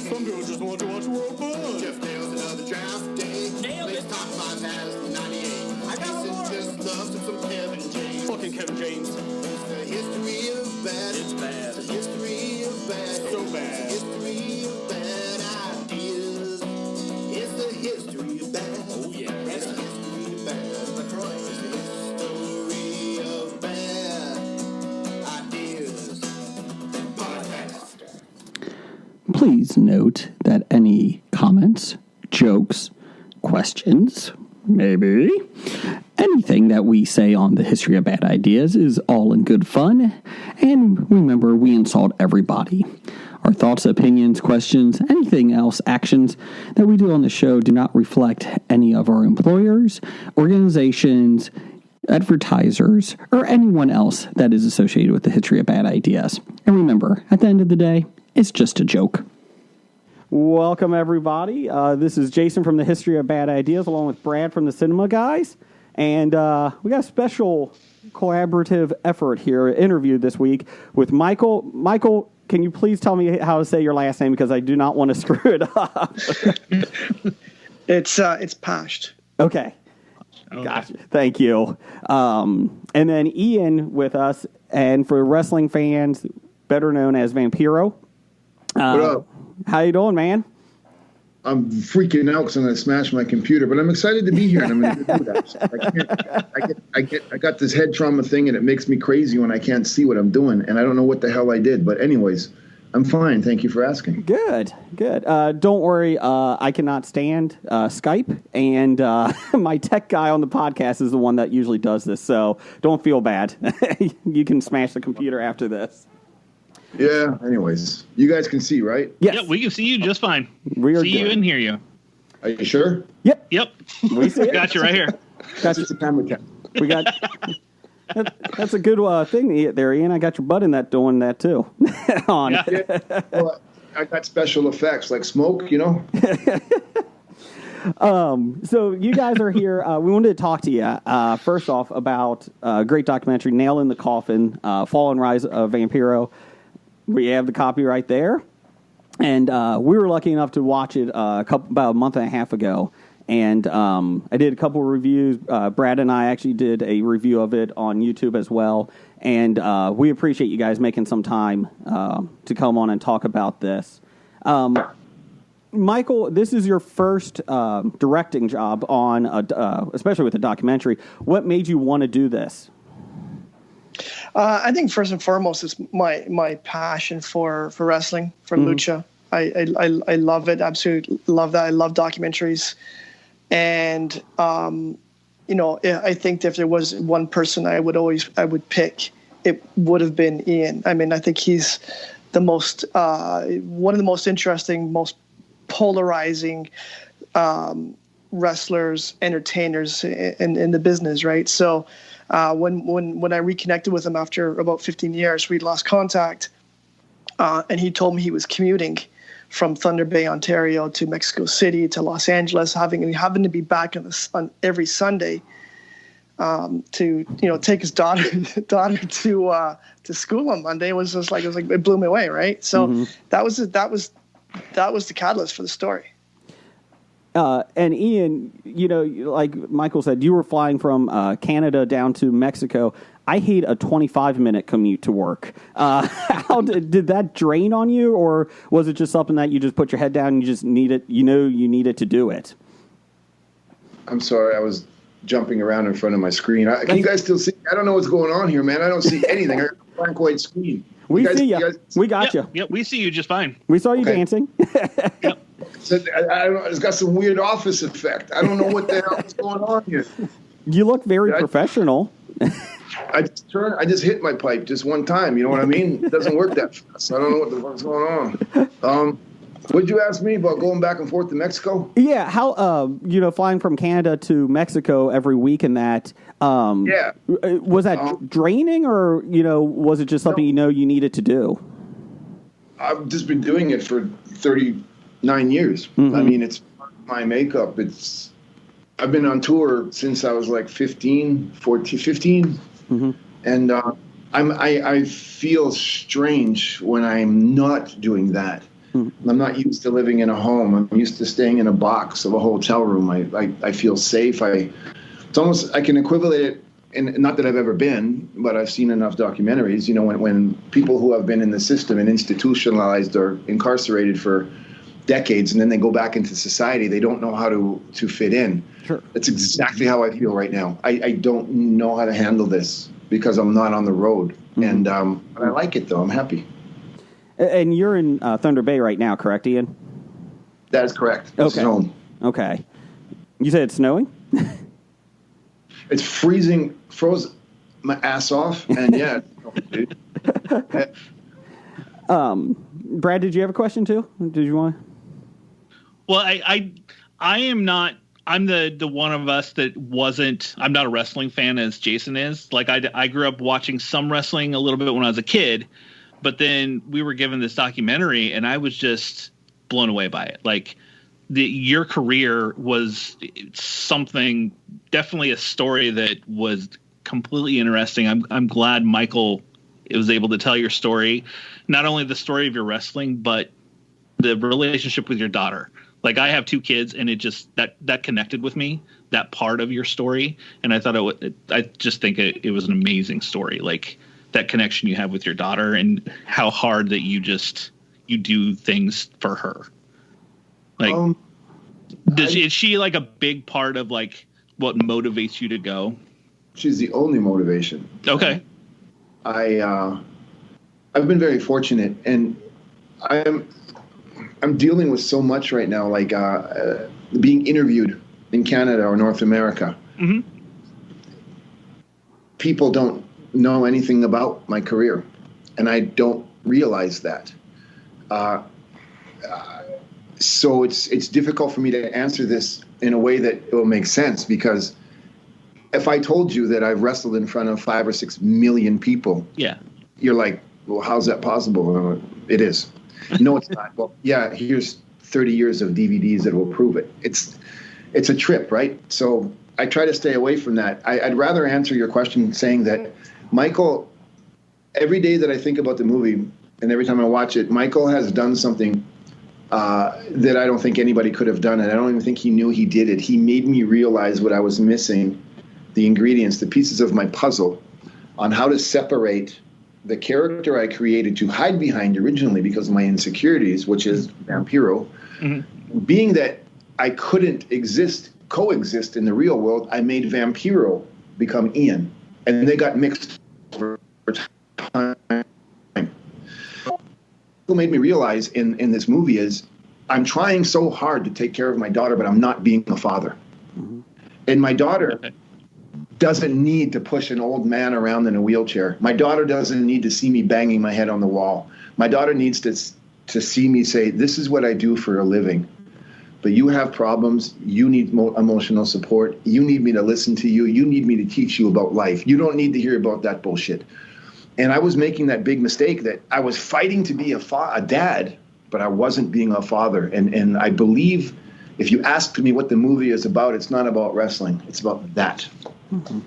Some people just want to watch world fun. Jeff nails another draft day. Nailed Makes it. top 5 has 98. I got one more. Just loves some Kevin James. Fucking Kevin James. It's the history of bad. It's bad. It's the history of bad. So bad. It's the history of bad ideas. It's the history of bad. Oh, yeah. It's the history of bad. That's right. It's the history of bad ideas. Podcast. Please note that any comments, jokes, questions, maybe anything that we say on the history of bad ideas is all in good fun. And remember, we insult everybody. Our thoughts, opinions, questions, anything else, actions that we do on the show do not reflect any of our employers, organizations, advertisers, or anyone else that is associated with the history of bad ideas. And remember, at the end of the day, it's just a joke. Welcome, everybody. This is Jason from the History of Bad Ideas, along with Brad from the Cinema Guys. And we got a special collaborative effort here, interview this week with Michael. Michael, can you please tell me how to say your last name, because I do not want to screw it up. It's Paszt. Okay. Gotcha. Thank you. And then Ian with us, and for wrestling fans, better known as Vampiro. What up? How you doing, man? I'm freaking out because I'm going to smash my computer, but I'm excited to be here, and I'm going to do that. I got this head trauma thing, and it makes me crazy when I can't see what I'm doing, and I don't know what the hell I did. But anyways, I'm fine. Thank you for asking. Good. Don't worry. I cannot stand Skype, and my tech guy on the podcast is the one that usually does this, so don't feel bad. You can smash the computer after this. Yeah, anyways. You guys can see, right? Yes. Yep, we can see you just fine. We are see you good. and hear you. Are you sure? Yep. Yep. We see it. Got you right here. Got It's a camera test. We got. That's a good thing there, Ian. I got your butt in that doing that too. On. Yeah. Yeah. Well, I got special effects like smoke, you know? So you guys are here. We wanted to talk to you first off about a great documentary, Nail in the Coffin, Fall and Rise of Vampiro. We have the copy right there, and we were lucky enough to watch it about a month and a half ago. And I did a couple of reviews. Brad and I actually did a review of it on YouTube as well. And we appreciate you guys making some time to come on and talk about this. Michael, this is your first directing job on, especially with a documentary. What made you want to do this? I think first and foremost is my passion for wrestling, for lucha. I love it. Absolutely love that. I love documentaries. And, I think if there was one person I would pick, it would have been Ian. I mean, I think he's the most, one of the most interesting, most polarizing wrestlers, entertainers in the business, right? So when I reconnected with him after about 15 years, we'd lost contact, and he told me he was commuting from Thunder Bay, Ontario, to Mexico City to Los Angeles, having to be back on every Sunday to take his daughter to school on Monday. It was it blew me away, right? So that was the catalyst for the story. And Ian, like Michael said, you were flying from Canada down to Mexico. I hate a 25-minute commute to work. How did that drain on you, or was it just something that you just put your head down and you just needed, you needed to do it? I'm sorry, I was jumping around in front of my screen. Can you guys still see? I don't know what's going on here, man. I don't see anything. I got a blank white screen. We see you. We got you. Yep, we see you just fine. We saw you dancing. Yep. So, I don't know. It's got some weird office effect. I don't know what the hell is going on here. You look very professional. I just hit my pipe just one time. You know what I mean? It doesn't work that fast. I don't know what the fuck's going on. What'd you ask me about going back and forth to Mexico? Yeah, how flying from Canada to Mexico every week and that. Was that draining, or was it just something you needed to do? I've just been doing it for 39 years. I mean, it's part of my makeup. I've been on tour since I was like 15. And I feel strange when I'm not doing that. I'm not used to living in a home. I'm used to staying in a box of a hotel room. I feel safe. It's almost, I can equivalent it, and not that I've ever been, but I've seen enough documentaries, when people who have been in the system and institutionalized or incarcerated for decades, and then they go back into society, they don't know how to fit in. Sure. That's exactly how I feel right now. I don't know how to handle this because I'm not on the road. And but I like it, though. I'm happy. And you're in Thunder Bay right now, correct, Ian? That is correct. This is home. Okay. You said it's snowing? It's freezing, froze my ass off, and yeah, dude. Brad, did you have a question too? Did you want? Well, I am not. I'm the one of us that wasn't. I'm not a wrestling fan as Jason is. Like I grew up watching some wrestling a little bit when I was a kid, but then we were given this documentary, and I was just blown away by it. Like your career was something, definitely a story that was completely interesting. I'm glad Michael was able to tell your story, not only the story of your wrestling, but the relationship with your daughter. Like I have 2 kids, and it just that connected with me, that part of your story, and I thought I just think it was an amazing story. Like that connection you have with your daughter, and how hard that you do things for her. Like, is she like a big part of like what motivates you to go? She's the only motivation. Okay. I've been very fortunate, and I'm dealing with so much right now, like being interviewed in Canada or North America. Mm-hmm. People don't know anything about my career, and I don't realize that. So it's difficult for me to answer this in a way that will make sense, because if I told you that I've wrestled in front of 5 or 6 million people, yeah, you're like, well, how's that possible? It is. No, it's not. Well, yeah, here's 30 years of DVDs that will prove it. It's a trip, right? So I try to stay away from that. I'd rather answer your question saying that Michael, every day that I think about the movie and every time I watch it, Michael has done something that I don't think anybody could have done, and I don't even think he knew he did it. He made me realize what I was missing, the ingredients, the pieces of my puzzle on how to separate the character I created to hide behind originally because of my insecurities, which is Vampiro. Mm-hmm. Being that I couldn't coexist in the real world, I made Vampiro become Ian, and they got mixed over time. What made me realize in this movie is I'm trying so hard to take care of my daughter, but I'm not being a father. Mm-hmm. And my daughter doesn't need to push an old man around in a wheelchair. My daughter doesn't need to see me banging my head on the wall. My daughter needs to see me say, this is what I do for a living. But you have problems. You need emotional support. You need me to listen to you. You need me to teach you about life. You don't need to hear about that bullshit. And I was making that big mistake that I was fighting to be a dad, but I wasn't being a father. And I believe if you asked me what the movie is about, it's not about wrestling. It's about that. Mm-hmm.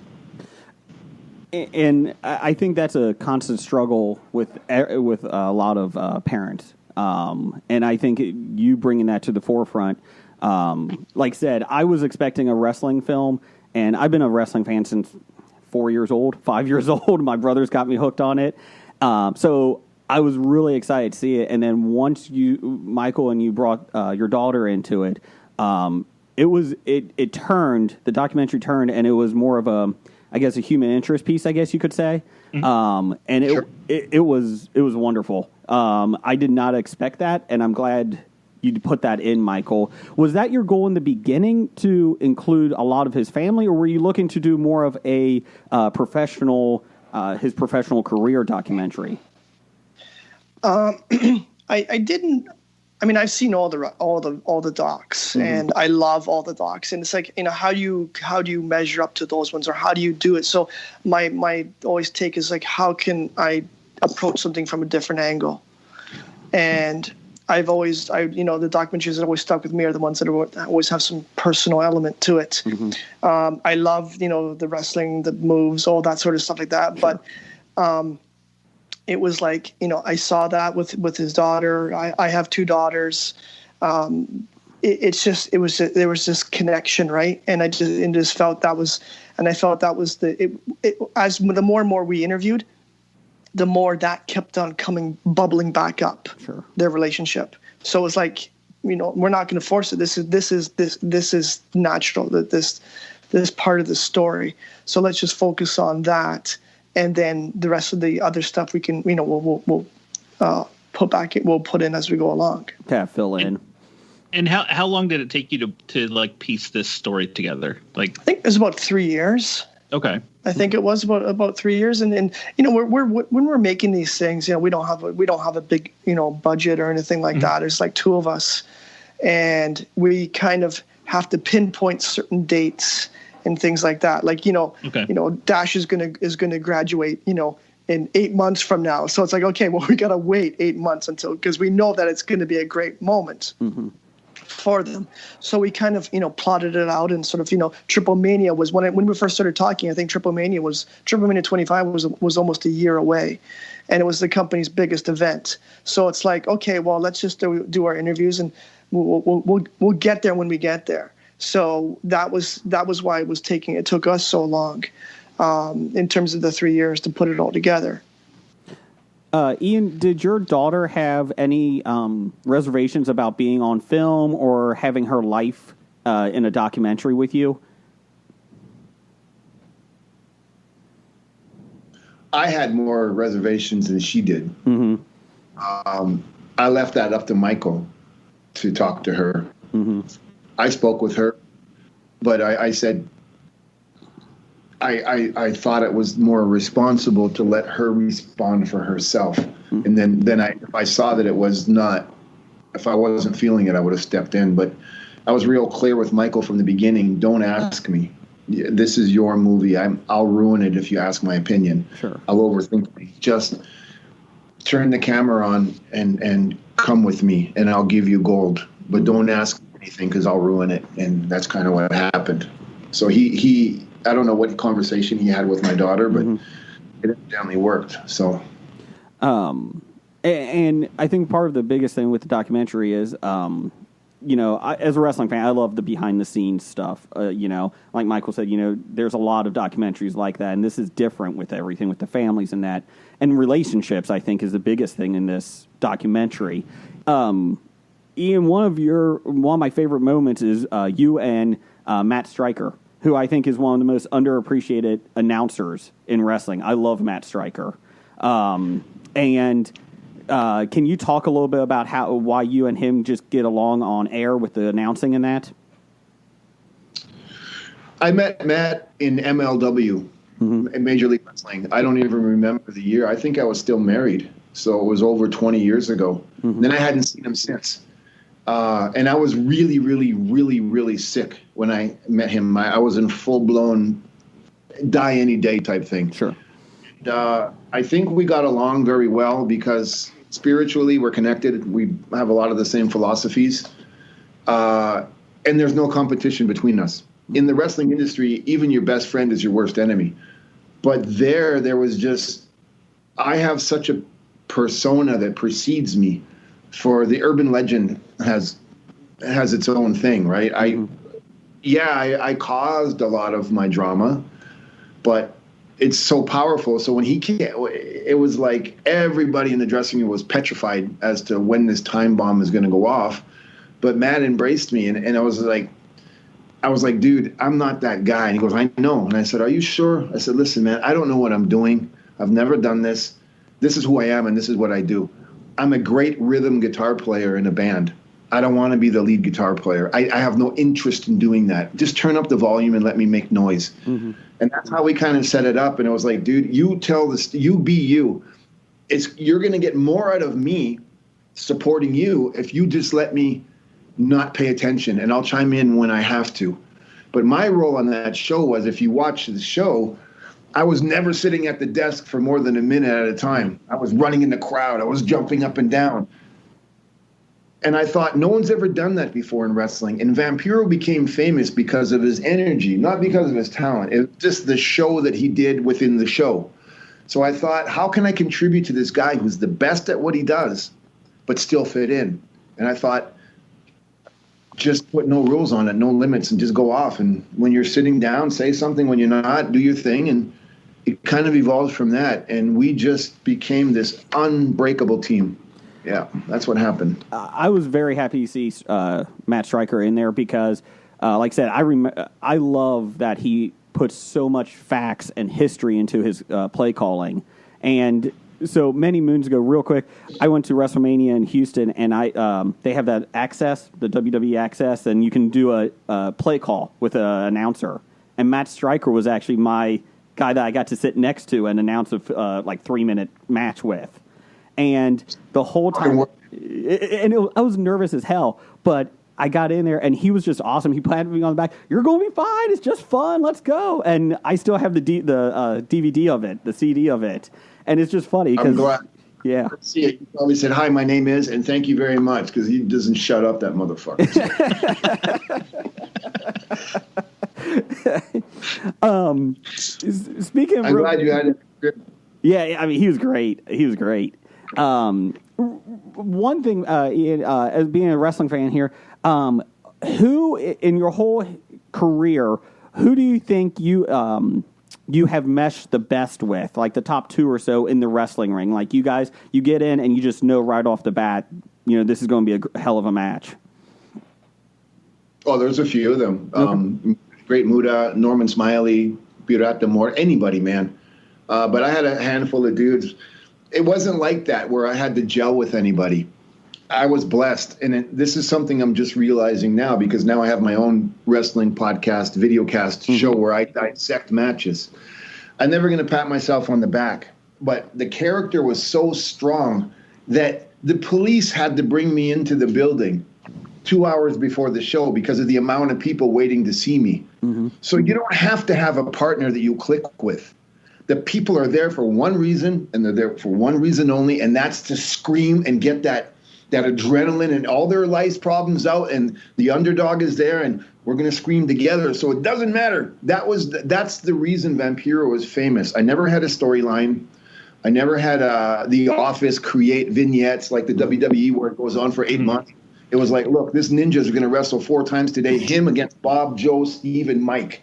And I think that's a constant struggle with a lot of parents. And I think you bringing that to the forefront, like I said, I was expecting a wrestling film, and I've been a wrestling fan since 5 years old. My brothers got me hooked on it. So I was really excited to see it. And then once Michael, and you brought your daughter into it, it turned, the documentary turned, and it was more of a human interest piece, I guess you could say. Mm-hmm. And it was wonderful. I did not expect that, and I'm glad you put that in, Michael. Was that your goal in the beginning, to include a lot of his family, or were you looking to do more of a his professional career documentary? I didn't. I mean, I've seen all the docs, mm-hmm. and I love all the docs. And it's like, how do you measure up to those ones, or how do you do it? So my always take is like, how can I approach something from a different angle? And the documentaries that always stuck with me are the ones that always have some personal element to it. Mm-hmm. I love, the wrestling, the moves, all that sort of stuff like that. Sure. But it was like, I saw that with his daughter. I have two daughters. There was this connection, right? And I just felt that was, and I felt that was as the more and more we interviewed, the more that kept on bubbling back up. Sure. Their relationship. So it was like, we're not going to force it. This is natural, that this part of the story. So let's just focus on that, and then the rest of the other stuff we can, we'll put in as we go along. Yeah, fill in. And how long did it take you to like piece this story together? Like, I think it was about 3 years. Okay. I think it was about 3 years, and we're when we're making these things, we don't have a big budget or anything like that. There's like two of us, and we kind of have to pinpoint certain dates and things like that. Like Dash is gonna graduate in 8 months from now, so it's like, okay, well, we gotta wait 8 months because we know that it's going to be a great moment. For them. So we kind of, plotted it out, and sort of, Triple Mania was when we first started talking. I think Triple Mania 25 was almost a year away, and it was the company's biggest event. So it's like, okay, well, let's just do our interviews, and we'll get there when we get there. So that was why it took us so long, in terms of the 3 years to put it all together. Ian, did your daughter have any reservations about being on film or having her life in a documentary with you? I had more reservations than she did. Mm-hmm. I left that up to Michael to talk to her. Mm-hmm. I spoke with her, but I said, I thought it was more responsible to let her respond for herself. Mm-hmm. And then if I saw that it was not, if I wasn't feeling it, I would have stepped in. But I was real clear with Michael from the beginning. Don't ask me. This is your movie. I'll ruin it if you ask my opinion. Sure. I'll overthink it. Just turn the camera on and come with me, and I'll give you gold. But don't ask me anything because I'll ruin it. And that's kind of what happened. So he I don't know what conversation he had with my daughter, but it evidently worked. So, and I think part of the biggest thing with the documentary is, as a wrestling fan, I love the behind the scenes stuff. Like Michael said, there's a lot of documentaries like that, and this is different with everything with the families and that, and relationships. I think is the biggest thing in this documentary. Ian, one of my favorite moments is you and Matt Stryker, who I think is one of the most underappreciated announcers in wrestling. I love Matt Stryker. And can you talk a little bit about why you and him just get along on air with the announcing and that? I met Matt in MLW, in Major League Wrestling. I don't even remember the year. I think I was still married, so it was over 20 years ago. Then I hadn't seen him since. And I was really, really, really, really sick when I met him. I was in full-blown die any day type thing. Sure. And, I think we got along very well because spiritually we're connected. We have a lot of the same philosophies. And there's no competition between us. In the wrestling industry, even your best friend is your worst enemy. But there was just, I have such a persona that precedes me. For the urban legend has its own thing, right? I caused a lot of my drama, but it's so powerful. So when he came, it was like everybody in the dressing room was petrified as to when this time bomb is going to go off. But Matt embraced me, and I was like, dude, I'm not that guy. And he goes, I know. And I said, are you sure? I said, listen, man, I don't know what I'm doing. I've never done this. This is who I am, and this is what I do. I'm a great rhythm guitar player in a band. I don't want to be the lead guitar player. I have no interest in doing that. Just turn up the volume and let me make noise. And that's how we kind of set it up. And it was like, dude, you tell this, you be you. You're going to get more out of me supporting you if you just let me not pay attention, and I'll chime in when I have to. But my role on that show was, if you watch the show, I was never sitting at the desk for more than a minute at a time. I was running in the crowd. I was jumping up and down. And I thought, no one's ever done that before in wrestling. And Vampiro became famous because of his energy, not because of his talent. It was just the show that he did within the show. So I thought, how can I contribute to this guy who's the best at what he does, but still fit in? And I thought, just put no rules on it, no limits, and just go off. And when you're sitting down, say something. When you're not, do your thing. And it kind of evolved from that. And we just became this unbreakable team. Yeah, that's what happened. I was very happy to see Matt Stryker in there because, like I said, I love that he puts so much facts and history into his play calling. And so many moons ago, real quick, I went to WrestleMania in Houston, and they have that access, the WWE access, and you can do a play call with an announcer. And Matt Stryker was actually my guy that I got to sit next to and announce a 3-minute match with. And the whole time, I was nervous as hell, but I got in there, and he was just awesome. He patted me on the back. You're going to be fine. It's just fun. Let's go. And I still have the DVD of it, the CD of it. And it's just funny. I'm glad. Yeah. See it. He probably said, hi, my name is, and thank you very much, because he doesn't shut up, that motherfucker. Speaking of... I'm glad you had it. Yeah, I mean, he was great. He was great. One thing, Ian, as being a wrestling fan here, who in your whole career, who do you think you have meshed the best with, like the top 2 or so in the wrestling ring? Like you guys, you get in and you just know right off the bat, this is going to be a hell of a match. Oh, there's a few of them. Okay. Great Muda, Norman Smiley, Pirata Moore, anybody, man. But I had a handful of dudes. It wasn't like that where I had to gel with anybody. I was blessed. And this is something I'm just realizing now because now I have my own wrestling podcast, videocast show where I dissect matches. I'm never going to pat myself on the back. But the character was so strong that the police had to bring me into the building 2 hours before the show because of the amount of people waiting to see me. Mm-hmm. So you don't have to have a partner that you click with. The people are there for one reason, and they're there for one reason only, and that's to scream and get that adrenaline and all their life's problems out, and the underdog is there, and we're going to scream together. So it doesn't matter. That's the reason Vampiro was famous. I never had a storyline. I never had The Office create vignettes like the WWE where it goes on for 8 months. It was like, look, this ninja's going to wrestle 4 times today, him against Bob, Joe, Steve, and Mike.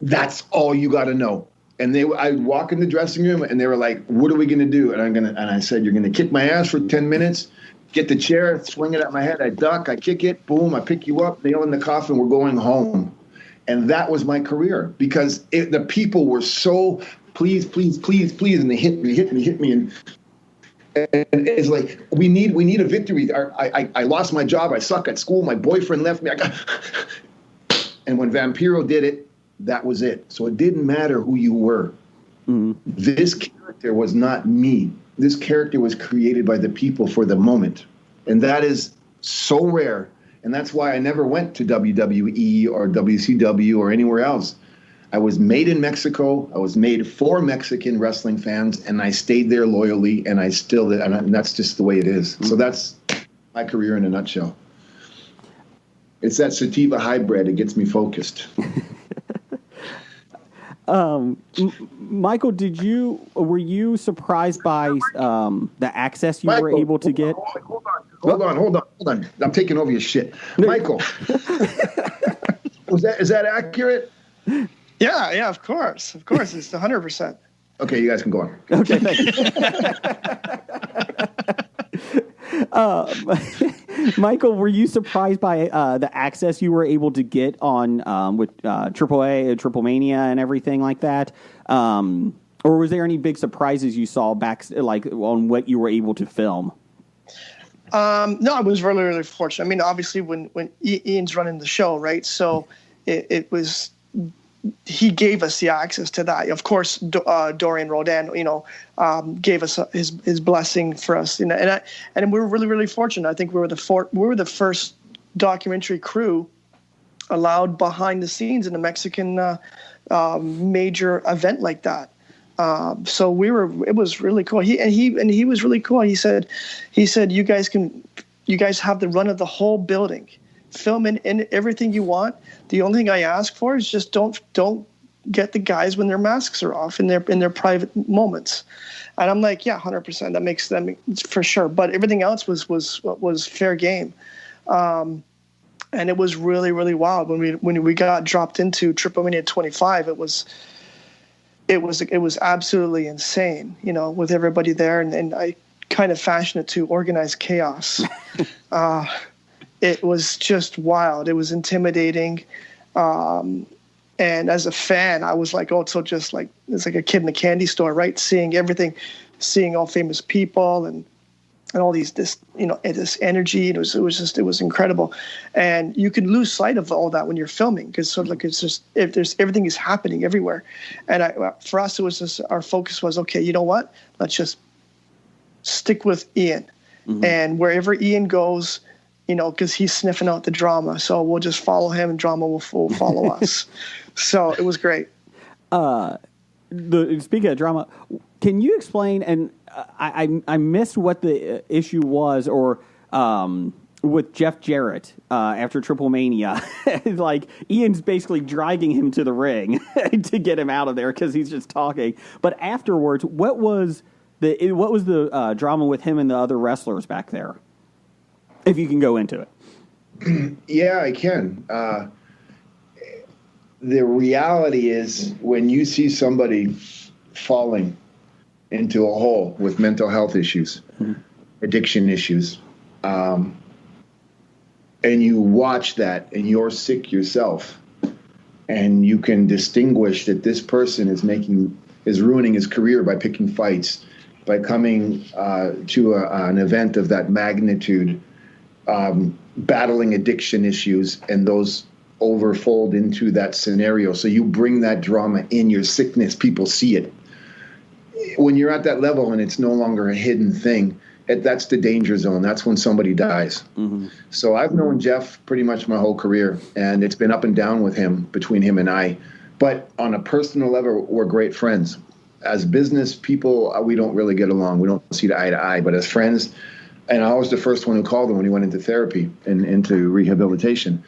That's all you got to know. And I'd walk in the dressing room, and they were like, "What are we going to do?" And I said, "You're going to kick my ass for 10 minutes, get the chair, swing it at my head. I duck, I kick it, boom, I pick you up, nail in the coffin. We're going home." And that was my career because the people were so please, and they hit me, and it's like we need a victory. I lost my job. I suck at school. My boyfriend left me. And when Vampiro did it. That was it. So it didn't matter who you were. Mm-hmm. This character was not me. This character was created by the people for the moment. And that is so rare. And that's why I never went to WWE or WCW or anywhere else. I was made in Mexico. I was made for Mexican wrestling fans. And I stayed there loyally. And I still, and that's just the way it is. Mm-hmm. So that's my career in a nutshell. It's that sativa hybrid. It gets me focused. Michael, were you surprised by the access you were able to get? Hold on. I'm taking over your shit. Michael, is that accurate? Yeah, of course. It's 100%. Okay, you guys can go on. Okay, thank you. Michael, were you surprised by the access you were able to get on with AAA, Triple Mania, and everything like that? Or was there any big surprises you saw back, like on what you were able to film? No, I was really, really fortunate. I mean, obviously, when Ian's running the show, right? So it was. He gave us the access to that. Of course, Dorian Rodan, gave us his blessing for us. And we were really, really fortunate. I think we were the first documentary crew allowed behind the scenes in a Mexican major event like that. So it was really cool. He was really cool. He said, you guys have the run of the whole building. Film in everything you want. The only thing I ask for is just don't get the guys when their masks are off in their private moments. And I'm like, yeah, 100%. That makes them for sure. But everything else was fair game. And it was really, really wild when we got dropped into Triple Mania 25. It was absolutely insane, with everybody there, and I kind of fashioned it to organize chaos. It was just wild. It was intimidating. And as a fan, I was like, so just like, it's like a kid in a candy store, right? Seeing everything, seeing all famous people and all this energy. It was incredible. And you can lose sight of all that when you're filming, because sort of like, it's just, everything is happening everywhere. And for us, it was just, our focus was, okay, you know what? Let's just stick with Ian. Mm-hmm. And wherever Ian goes, because he's sniffing out the drama. So we'll just follow him and drama will follow us. So it was great. Speaking of drama, can you explain, and I missed what the issue was, or with Jeff Jarrett after Triple Mania. Like, Ian's basically dragging him to the ring to get him out of there because he's just talking. But afterwards, what was the drama with him and the other wrestlers back there? If you can go into it. Yeah, I can. The reality is, when you see somebody falling into a hole with mental health issues, addiction issues, and you watch that and you're sick yourself, and you can distinguish that this person is ruining his career by picking fights, by coming to an event of that magnitude, battling addiction issues, and those overfold into that scenario. So you bring that drama in your sickness. People see it. When you're at that level and it's no longer a hidden thing, that's the danger zone. That's when somebody dies. Mm-hmm. So I've known Jeff pretty much my whole career, and it's been up and down with him, between him and I. But on a personal level, we're great friends. As business people, we don't really get along. We don't see eye to eye. But as friends, and I was the first one who called him when he went into therapy and into rehabilitation.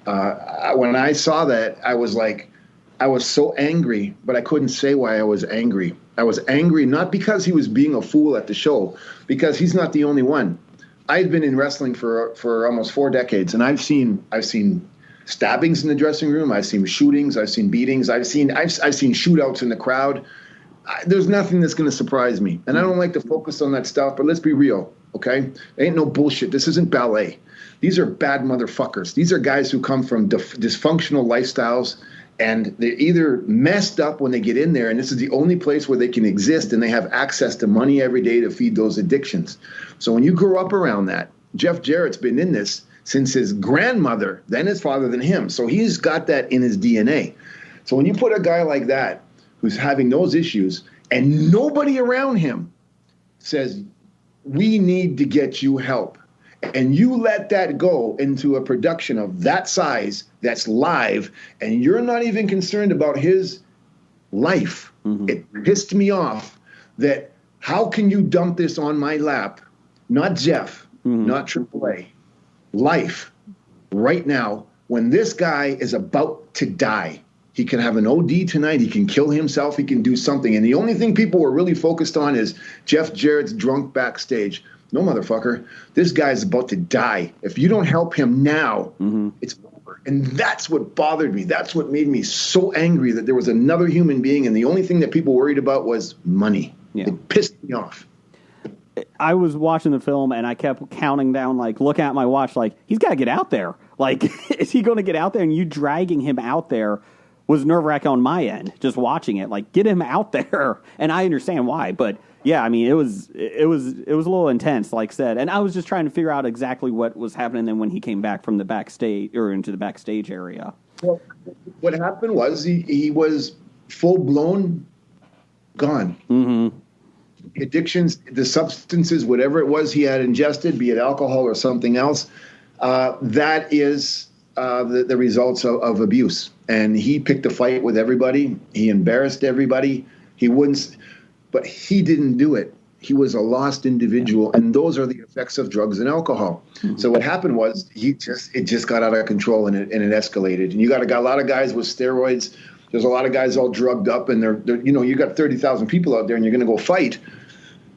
When I saw that, I was so angry, but I couldn't say why I was angry. I was angry not because he was being a fool at the show, because he's not the only one. I've been in wrestling for almost 4 decades, and I've seen stabbings in the dressing room. I've seen shootings. I've seen beatings. I've seen shootouts in the crowd. There's nothing that's going to surprise me, and I don't like to focus on that stuff. But let's be real, okay? Ain't no bullshit. This isn't ballet. These are bad motherfuckers. These are guys who come from dysfunctional lifestyles, and they're either messed up when they get in there, and this is the only place where they can exist, and they have access to money every day to feed those addictions. So when you grow up around that, Jeff Jarrett's been in this since his grandmother, then his father, then him. So he's got that in his DNA. So when you put a guy like that who's having those issues, and nobody around him says, we need to get you help, and you let that go into a production of that size that's live, and you're not even concerned about his life. Mm-hmm. It pissed me off that how can you dump this on my lap? Not Jeff, not AAA, life right now, when this guy is about to die. He can have an OD tonight. He can kill himself. He can do something. And the only thing people were really focused on is Jeff Jarrett's drunk backstage. No, motherfucker. This guy's about to die. If you don't help him now, it's over. And that's what bothered me. That's what made me so angry, that there was another human being, and the only thing that people worried about was money. Yeah. It pissed me off. I was watching the film, and I kept counting down, like, looking at my watch, like, he's got to get out there. Like, is he going to get out there? And you dragging him out there was nerve-wracking on my end, just watching it. Like, get him out there. And I understand why, but yeah, I mean, it was a little intense, like I said. And I was just trying to figure out exactly what was happening then when he came back from the backstage, or into the backstage area. Well, what happened was he was full-blown gone. Mm-hmm. Addictions, the substances, whatever it was he had ingested, be it alcohol or something else, that is the results of abuse. And he picked a fight with everybody. He embarrassed everybody. But he didn't do it. He was a lost individual, and those are the effects of drugs and alcohol. Mm-hmm. So what happened was it just got out of control, and it escalated. And you got a lot of guys with steroids There's a lot of guys all drugged up, and they're you got 30,000 people out there, and you're going to go fight.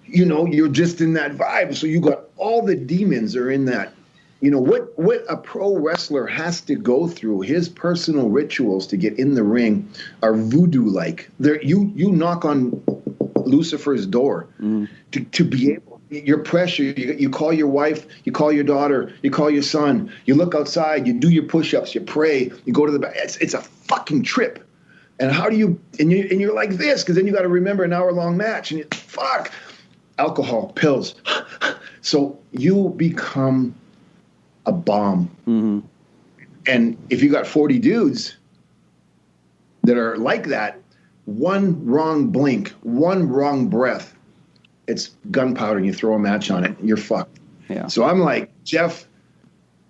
You're just in that vibe. So you got all the demons are in that. What a pro wrestler has to go through. His personal rituals to get in the ring are voodoo-like. You knock on Lucifer's door to be able. You're pressured. You call your wife, you call your daughter, you call your son. You look outside, you do your push-ups, you pray, you go to the back. It's a fucking trip. And how do you? And you're like this because then you got to remember an hour-long match. And fuck, alcohol, pills. So you become a bomb. Mm-hmm. And if you got 40 dudes that are like that, one wrong blink, one wrong breath, it's gunpowder and you throw a match on it, you're fucked. Yeah. So I'm like, Jeff,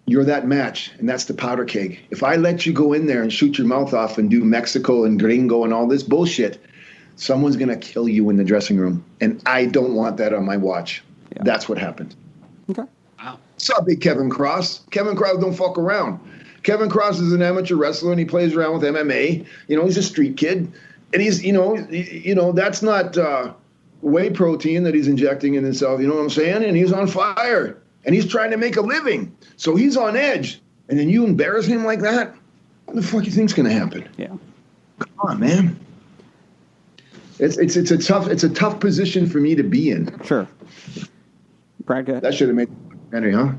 you're that match, and that's the powder keg. If I let you go in there and shoot your mouth off and do Mexico and Gringo and all this bullshit, someone's going to kill you in the dressing room. And I don't want that on my watch. Yeah. That's what happened. Okay. Wow. What's up, big Kevin Cross? Kevin Cross don't fuck around. Kevin Cross is an amateur wrestler, and he plays around with MMA. He's a street kid. And he's, that's not whey protein that he's injecting in himself. You know what I'm saying? And he's on fire. And he's trying to make a living. So he's on edge. And then you embarrass him like that? What the fuck do you think's going to happen? Yeah. Come on, man. It's a tough position for me to be in. Sure. Brad, go ahead. That should have made Henry, huh?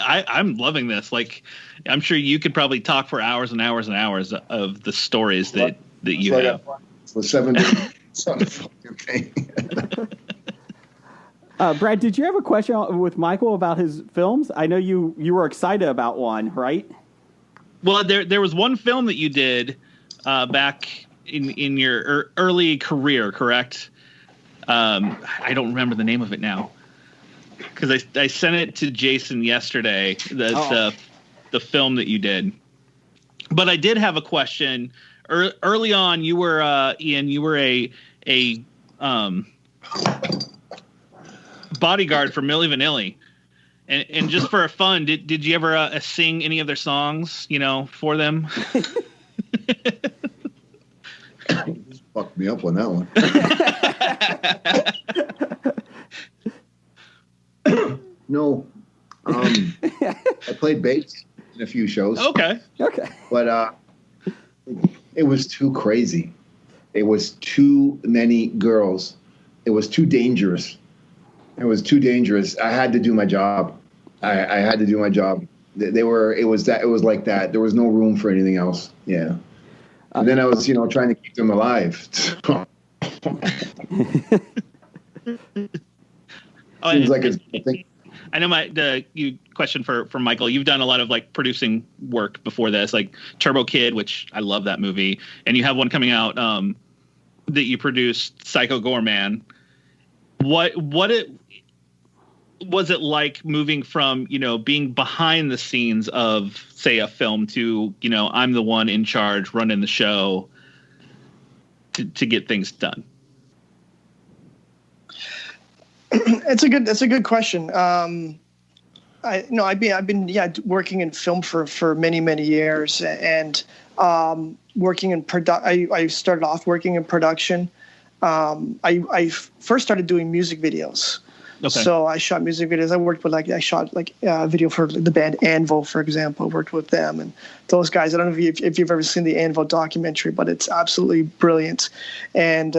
I'm loving this. Like, I'm sure you could probably talk for hours and hours and hours of the stories that you have. For 7 days. It's not a fucking thing. Brad, did you have a question with Michael about his films? I know you were excited about one, right? Well, there was one film that you did back in your early career, correct? I don't remember the name of it now because I sent it to Jason yesterday. The film that you did, but I did have a question. Early on, you were Ian. You were a bodyguard for Milli Vanilli, and just for fun, did you ever sing any of their songs? For them. Just fucked me up on that one. No, I played bass in a few shows. Okay. But it was too crazy. It was too many girls. It was too dangerous. I had to do my job. I had to do my job. It was like that. There was no room for anything else. Yeah. And then I was, trying to keep them alive. Seems like it's. I know question for Michael. You've done a lot of producing work before this, like Turbo Kid, which I love that movie, and you have one coming out that you produced, Psycho Gorman. What was it like moving from being behind the scenes of, say, a film to I'm the one in charge running the show to get things done? It's a good question. I've been working in film for many years, and working in I started off working in production. I first started doing music videos. Okay. So I shot music videos. I shot a video for the band Anvil, for example. I worked with them and those guys. I don't know if you've ever seen the Anvil documentary, but it's absolutely brilliant. And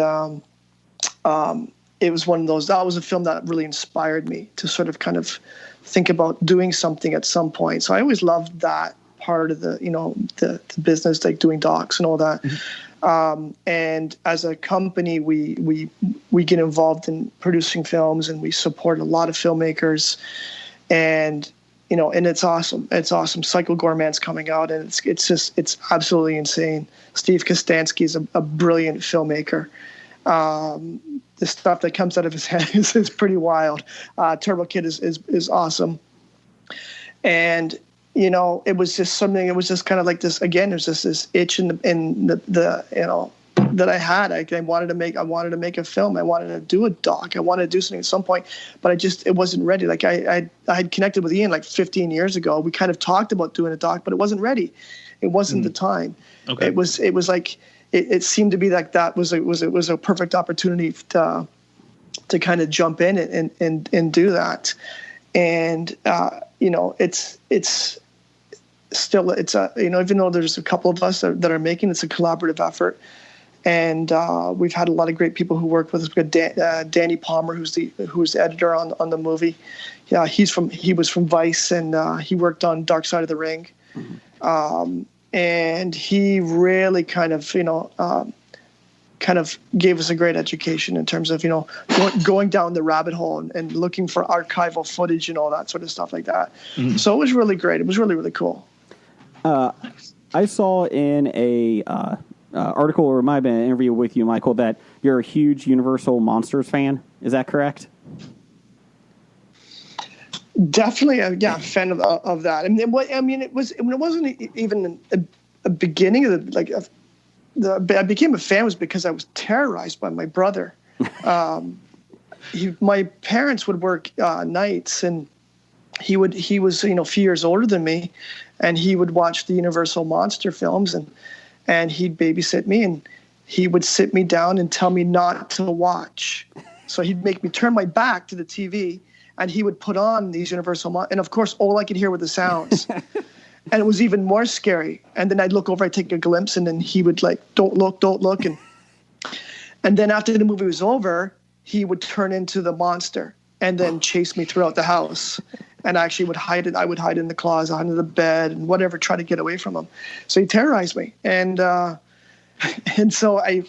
it was one of those. That was a film that really inspired me to sort of kind of think about doing something at some point. So I always loved that part of the business, like doing docs and all that. Mm-hmm. And as a company, we get involved in producing films, and we support a lot of filmmakers, and it's awesome. It's awesome. Psycho Gorman's coming out, and it's absolutely insane. Steve Kostansky is a brilliant filmmaker. The stuff that comes out of his head is pretty wild. Turbo Kid is awesome. And, it was just something, it was just kind of like this, again, there's just this itch in the that I had. I wanted to make a film. I wanted to do a doc. I wanted to do something at some point, but it wasn't ready. Like I had connected with Ian like 15 years ago. We kind of talked about doing a doc, but it wasn't ready. It wasn't the time. Okay. It was like it seemed to be like that was a perfect opportunity to kind of jump in and do that. And it's still, even though there's a couple of us that are making, it's a collaborative effort. And we've had a lot of great people who work with us. We've got Danny Palmer, who's the editor on the movie. Yeah, he was from Vice, and he worked on Dark Side of the Ring. And he really kind of gave us a great education in terms of, going down the rabbit hole and looking for archival footage and all that sort of stuff like that. So it was really great. It was really, really cool. I saw in a article, or it might have been an interview with you, Michael, that you're a huge Universal Monsters fan. Is that correct? Definitely, a fan of that. It wasn't even a beginning of I became a fan was because I was terrorized by my brother. My parents would work nights, and he was a few years older than me, and he would watch the Universal monster films, and he'd babysit me, and he would sit me down and tell me not to watch. So he'd make me turn my back to the TV, and he would put on these Universal and of course all I could hear were the sounds. And it was even more scary. And then I'd look over, I'd take a glimpse, and then he would like, don't look. And then after the movie was over, he would turn into the monster and then chase me throughout the house. And I actually would hide it. I would hide in the closet, under the bed, and whatever, try to get away from him. So he terrorized me. And so I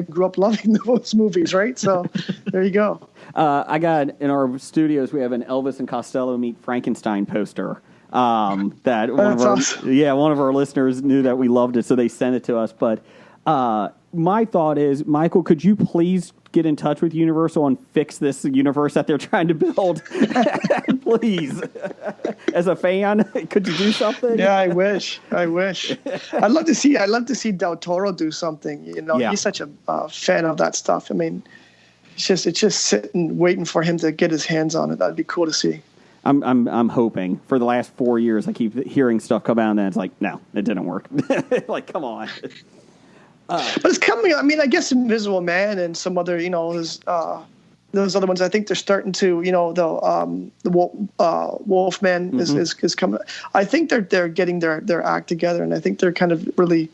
grew up loving those movies, right? So there you go. I got in our studios, we have an Elvis and Costello meet Frankenstein poster. That one of our listeners knew that we loved it, so they sent it to us. But my thought is, Michael, could you please get in touch with Universal and fix this universe that they're trying to build? Please, as a fan, could you do something? Yeah, I wish. I'd love to see Del Toro do something. He's such a fan of that stuff. I mean, it's just sitting waiting for him to get his hands on it. That'd be cool to see. I'm hoping. For the last 4 years, I keep hearing stuff come out, and then it's like, no, it didn't work. Like, come on. But it's coming. I mean, I guess Invisible Man and some other, those other ones. I think they're starting to, the Wolfman is coming. I think they're getting their act together, and I think they're kind of really,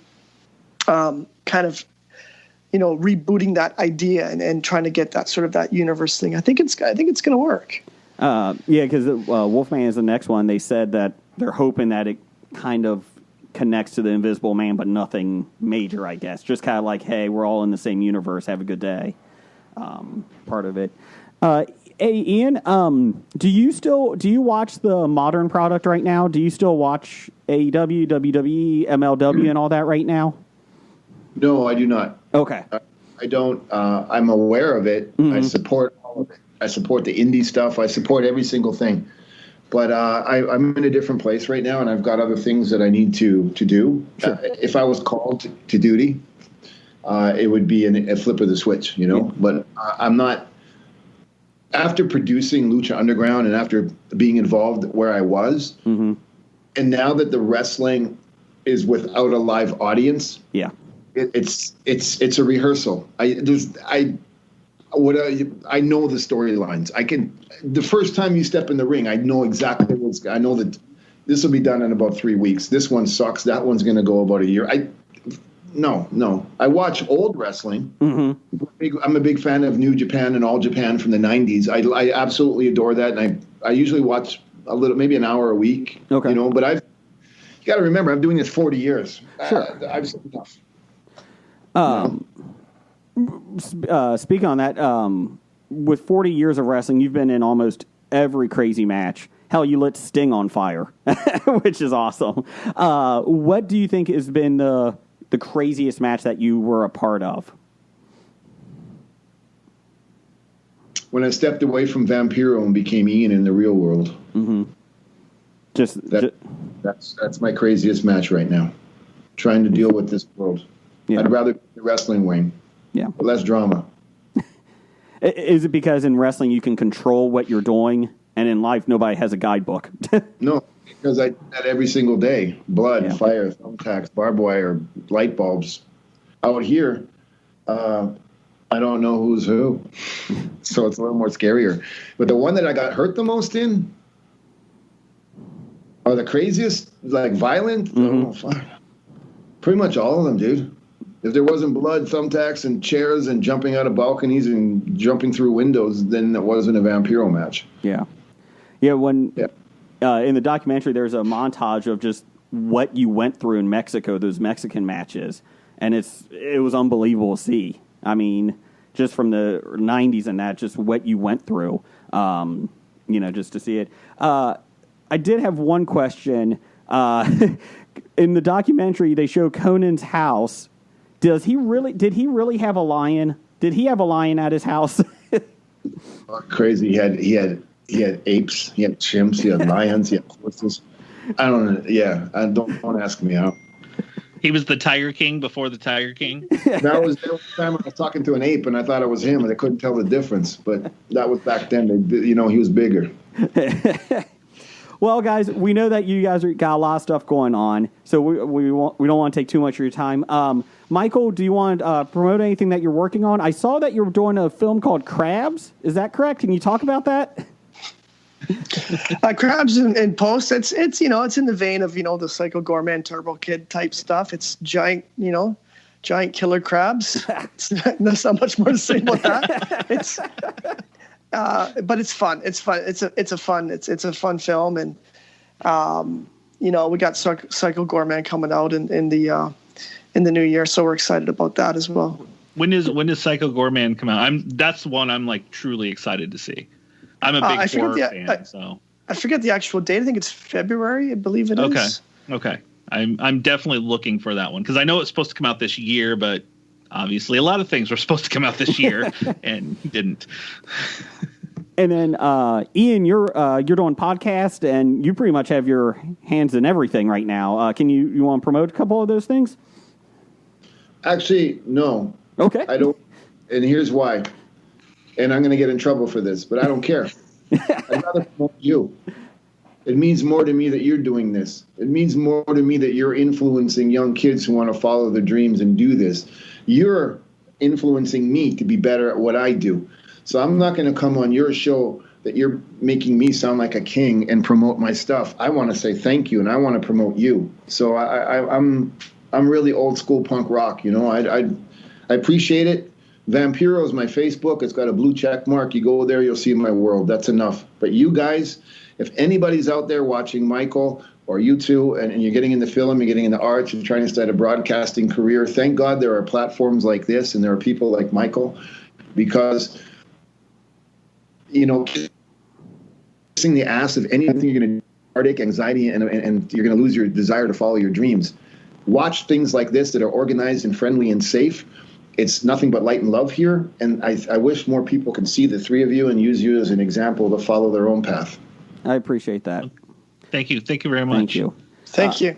rebooting that idea and trying to get that sort of that universe thing. I think it's going to work. Because Wolfman is the next one. They said that they're hoping that it kind of connects to the Invisible Man, but nothing major, I guess. Just kind of like, hey, we're all in the same universe. Have a good day. Part of it. Hey, Ian, do you watch the modern product right now? Do you still watch AEW, WWE, MLW, and all that right now? No, I do not. Okay. I don't. I'm aware of it. I support all of it. I support the indie stuff. I support every single thing. But I'm in a different place right now, and I've got other things that I need to do. Sure. If I was called to duty, it would be a flip of the switch, Yeah. But I'm not. After producing Lucha Underground and after being involved where I was, and now that the wrestling is without a live audience, it's a rehearsal. I know the storylines. The first time you step in the ring, I know exactly I know that this will be done in about 3 weeks. This one sucks. That one's going to go about a year. No. I watch old wrestling. I'm a big fan of New Japan and All Japan from the 90s. I absolutely adore that. And I usually watch a little, maybe an hour a week, okay. But you got to remember, I'm doing this 40 years. Sure. I've seen enough. Speaking on that, with 40 years of wrestling, you've been in almost every crazy match. Hell, you lit Sting on fire, which is awesome. What do you think has been the craziest match that you were a part of? When I stepped away from Vampiro and became Ian in the real world. That's my craziest match right now. Trying to deal with this world. Yeah. I'd rather be the wrestling wing. Yeah. less drama. Is it because in wrestling you can control what you're doing, and in life nobody has a guidebook? No, because I do that every single day. Blood, Yeah. fire, thumbtacks, barbed wire, light bulbs. Out here, I don't know who's who. So it's a little more scarier. But the one that I got hurt the most in, or the craziest, like violent, oh, fuck. Pretty much all of them, dude. If there wasn't blood, thumbtacks, and chairs, and jumping out of balconies and jumping through windows, then it wasn't a Vampiro match. Yeah. When in the documentary, there's a montage of just what you went through in Mexico, those Mexican matches, and it was unbelievable to see. I mean, just from the 90s and that, just what you went through, just to see it. I did have one question. In the documentary, they show Conan's house. Did he really have a lion? Did he have a lion at his house? Crazy. He had apes, he had chimps, he had lions, he had horses. I don't know. Yeah, don't ask me out. He was the Tiger King before the Tiger King. That was the time I was talking to an ape and I thought it was him and I couldn't tell the difference. But that was back then. He was bigger. Well, guys, we know that you guys got a lot of stuff going on, so we don't want to take too much of your time. Michael, do you want to promote anything that you're working on? I saw that you're doing a film called Crabs. Is that correct? Can you talk about that? Crabs in post. It's it's in the vein of the Psycho Goreman Turbo Kid type stuff. It's giant killer crabs. There's not much more to say about that. It's. But it's fun. It's fun. It's a fun film, and we got Psycho Goreman coming out in the new year, so we're excited about that as well. When does Psycho Goreman come out? That's one I'm like truly excited to see. I'm a big horror fan, so I forget the actual date. I think it's February. I believe it is. Okay. I'm definitely looking for that one because I know it's supposed to come out this year, but obviously a lot of things were supposed to come out this year and didn't. And then Ian, you're doing podcast, and you pretty much have your hands in everything right now. Can you want to promote a couple of those things? Actually, no. Okay. I don't. And here's why. And I'm going to get in trouble for this, but I don't care. I'd rather promote you. It means more to me that you're doing this. It means more to me that you're influencing young kids who want to follow their dreams and do this. You're influencing me to be better at what I do. So I'm not going to come on your show that you're making me sound like a king and promote my stuff. I want to say thank you, and I want to promote you. So I'm really old school punk rock. I appreciate it. Vampiro is my Facebook. It's got a blue check mark. You go there, you'll see my world. That's enough. But you guys, if anybody's out there watching Michael or you two, and you're getting into film, you're getting into art, you're trying to start a broadcasting career, thank God there are platforms like this and there are people like Michael, because, kissing the ass of anything you're going to heartache, anxiety, and you're going to lose your desire to follow your dreams. Watch things like this that are organized and friendly and safe. It's nothing but light and love here, and I wish more people can see the three of you and use you as an example to follow their own path. I appreciate that. Thank you. Thank you very much. Thank you.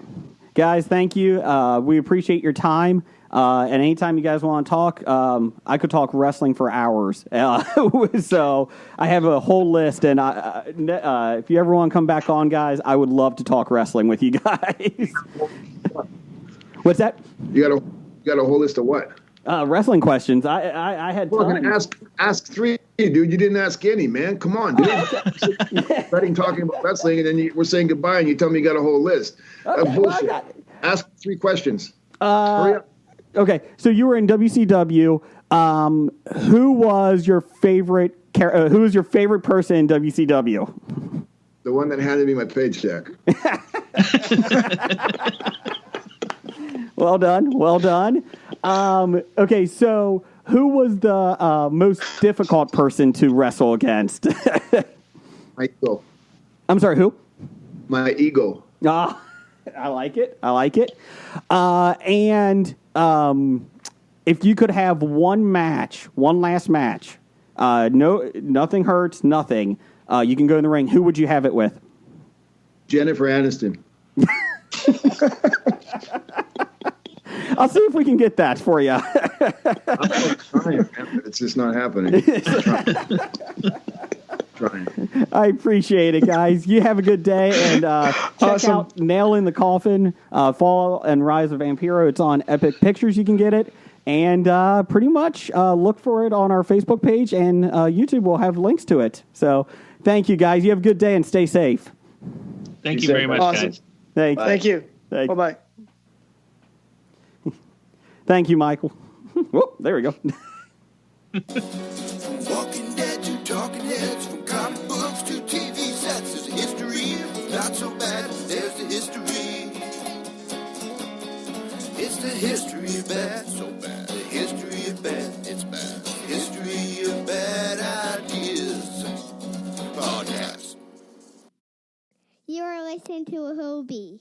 Guys, thank you. We appreciate your time. And anytime you guys want to talk, I could talk wrestling for hours. So I have a whole list, and if you ever want to come back on, guys, I would love to talk wrestling with you guys. What's that? You got a whole list of what? Wrestling questions. I had time. Ask three, dude. You didn't ask any, man. Come on, dude. Starting talking about wrestling, and then we're saying goodbye, and you tell me you got a whole list. That's bullshit. Ask 3 questions. Hurry up. Okay, so you were in WCW. Who was your favorite? Who was your favorite person in WCW? The one that handed me my paycheck. Well done. Okay, so who was the most difficult person to wrestle against? My ego. I'm sorry, who? My ego. I like it. And if you could have one last match, nothing hurts, nothing. You can go in the ring. Who would you have it with? Jennifer Aniston. I'll see if we can get that for you. I'm trying, man, but it's just not happening. Trying. I appreciate it, guys. You have a good day, and check Awesome. out Nail in the Coffin, Fall and Rise of Vampiro. It's on Epic Pictures. You can get it, and pretty much look for it on our Facebook page, and YouTube will have links to it. So thank you, guys. You have a good day, and stay safe. Thank You you said very much, awesome. guys. Thank you. Thank- Bye-bye. Thank you, Michael. Whoop, there we go. Walking Dead to Talking Heads, from comic books to TV sets. There's a history, not so bad. There's the history. It's the history of bad, so bad. The history of bad, it's bad. History of bad ideas. Podcast. You are listening to a Hobie.